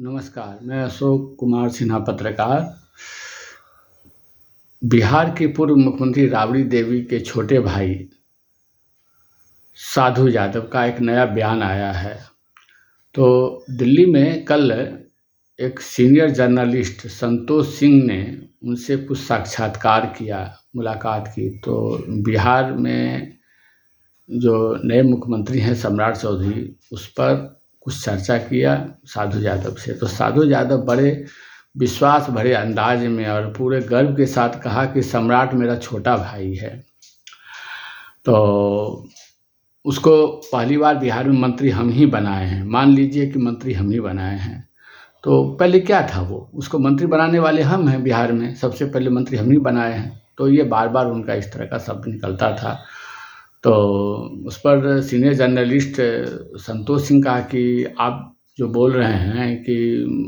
नमस्कार, मैं अशोक कुमार सिन्हा पत्रकार। बिहार के पूर्व मुख्यमंत्री राबड़ी देवी के छोटे भाई साधु यादव का एक नया बयान आया है। तो दिल्ली में कल एक सीनियर जर्नलिस्ट संतोष सिंह ने उनसे कुछ साक्षात्कार किया, मुलाकात की। तो बिहार में जो नए मुख्यमंत्री हैं सम्राट चौधरी, उस पर कुछ चर्चा किया साधु यादव से। तो साधु यादव बड़े विश्वास भरे अंदाज में और पूरे गर्व के साथ कहा कि सम्राट मेरा छोटा भाई है। तो उसको पहली बार बिहार में मंत्री हम ही बनाए हैं, मान लीजिए कि मंत्री हम ही बनाए हैं। तो पहले क्या था, वो उसको मंत्री बनाने वाले हम हैं, बिहार में सबसे पहले मंत्री हम ही बनाए हैं। तो ये बार बार उनका इस तरह का शब्द निकलता था। तो उस पर सीनियर जर्नलिस्ट संतोष सिंह कहा कि आप जो बोल रहे हैं कि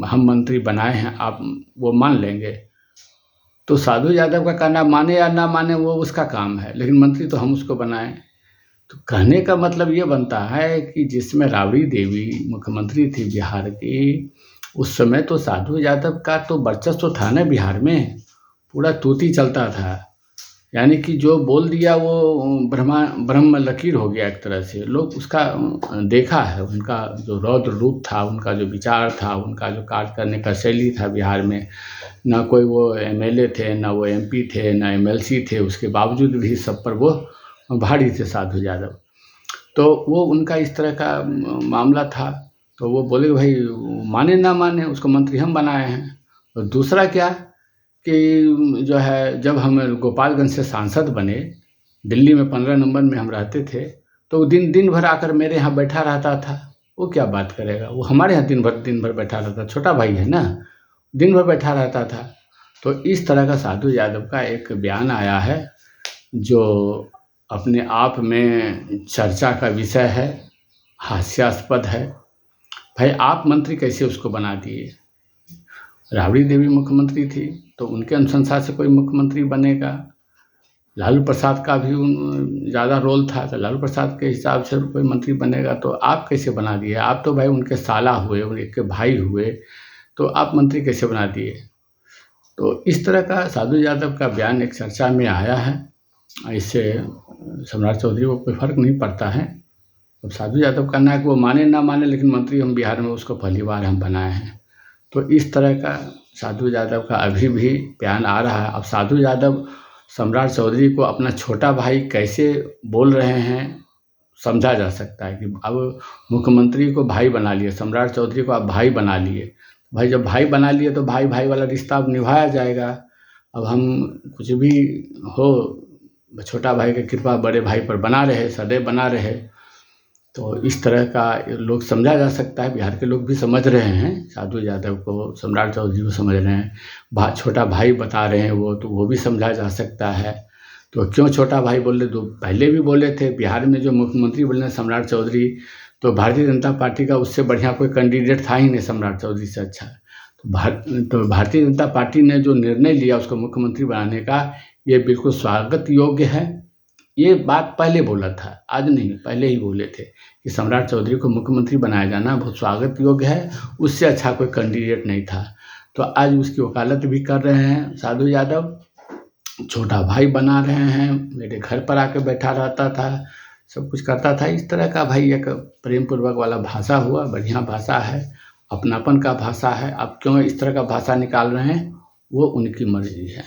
हम मंत्री बनाए हैं, आप वो मान लेंगे? तो साधु यादव का कहना, माने या ना माने वो उसका काम है, लेकिन मंत्री तो हम उसको बनाएं। तो कहने का मतलब ये बनता है कि जिसमें राबड़ी देवी मुख्यमंत्री थी बिहार की, उस समय तो साधु यादव का तो वर्चस्व था ना बिहार में, पूरा तूती चलता था। यानी कि जो बोल दिया वो ब्रह्म लकीर हो गया एक तरह से। लोग उसका देखा है, उनका जो रौद्र रूप था, उनका जो विचार था, उनका जो कार्य करने का शैली था बिहार में। ना कोई वो एमएलए थे, ना वो एमपी थे, ना एमएलसी थे, उसके बावजूद भी सब पर वो भारी थे साधु यादव। तो वो उनका इस तरह का मामला था। तो वो बोले भाई माने ना माने, उसको मंत्री हम बनाए हैं। और दूसरा क्या कि जो है, जब हम गोपालगंज से सांसद बने, दिल्ली में 15 नंबर में हम रहते थे, तो वो दिन भर आकर मेरे यहाँ बैठा रहता था। वो क्या बात करेगा, वो हमारे यहाँ दिन भर बैठा रहता, छोटा भाई है ना, दिन भर बैठा रहता था। तो इस तरह का साधु यादव का एक बयान आया है, जो अपने आप में चर्चा का विषय है, हास्यास्पद है। भाई आप मंत्री कैसे उसको बना दिए? राबड़ी देवी मुख्यमंत्री थी तो उनके अनुशंसा से कोई मुख्यमंत्री बनेगा। लालू प्रसाद का भी ज़्यादा रोल था, तो लालू प्रसाद के हिसाब से कोई मंत्री बनेगा। तो आप कैसे बना दिए? आप तो भाई उनके साला हुए, उनके भाई हुए, तो आप मंत्री कैसे बना दिए? तो इस तरह का साधु यादव का बयान एक चर्चा में आया है। इससे सम्राट चौधरी को कोई फर्क नहीं पड़ता है। अब साधु यादव का कहना है कि वो माने ना माने, लेकिन मंत्री हम बिहार में उसको पहली बार हम बनाए हैं। तो इस तरह का साधु यादव का अभी भी बयान आ रहा है। अब साधु यादव सम्राट चौधरी को अपना छोटा भाई कैसे बोल रहे हैं, समझा जा सकता है कि अब मुख्यमंत्री को भाई बना लिए, सम्राट चौधरी को आप भाई बना लिए। भाई जब भाई बना लिए तो भाई भाई वाला रिश्ता अब निभाया जाएगा। अब हम कुछ भी हो, छोटा भाई की कृपा बड़े भाई पर बना रहे, सदैव बना रहे। तो इस तरह का लोग समझा जा सकता है। बिहार के लोग भी समझ रहे हैं, साधु यादव को, सम्राट चौधरी को समझ रहे हैं। छोटा भाई बता रहे हैं वो, तो वो भी समझा जा सकता है। तो क्यों छोटा भाई बोले? तो पहले भी बोले थे, बिहार में जो मुख्यमंत्री बोले सम्राट चौधरी, तो भारतीय जनता पार्टी का उससे बढ़िया कोई कैंडिडेट था ही नहीं सम्राट चौधरी से अच्छा। तो भारतीय जनता पार्टी ने जो निर्णय लिया उसको मुख्यमंत्री बनाने का, ये बिल्कुल स्वागत योग्य है। ये बात पहले बोला था, आज नहीं, पहले ही बोले थे कि सम्राट चौधरी को मुख्यमंत्री बनाया जाना बहुत स्वागत योग्य है, उससे अच्छा कोई कैंडिडेट नहीं था। तो आज उसकी वकालत भी कर रहे हैं साधु यादव, छोटा भाई बना रहे हैं, मेरे घर पर आके बैठा रहता था, सब कुछ करता था। इस तरह का भाई एक प्रेम पूर्वक वाला भाषा हुआ, बढ़िया भाषा है, अपनापन का भाषा है। अब क्यों इस तरह का भाषा निकाल रहे हैं, वो उनकी मर्जी है।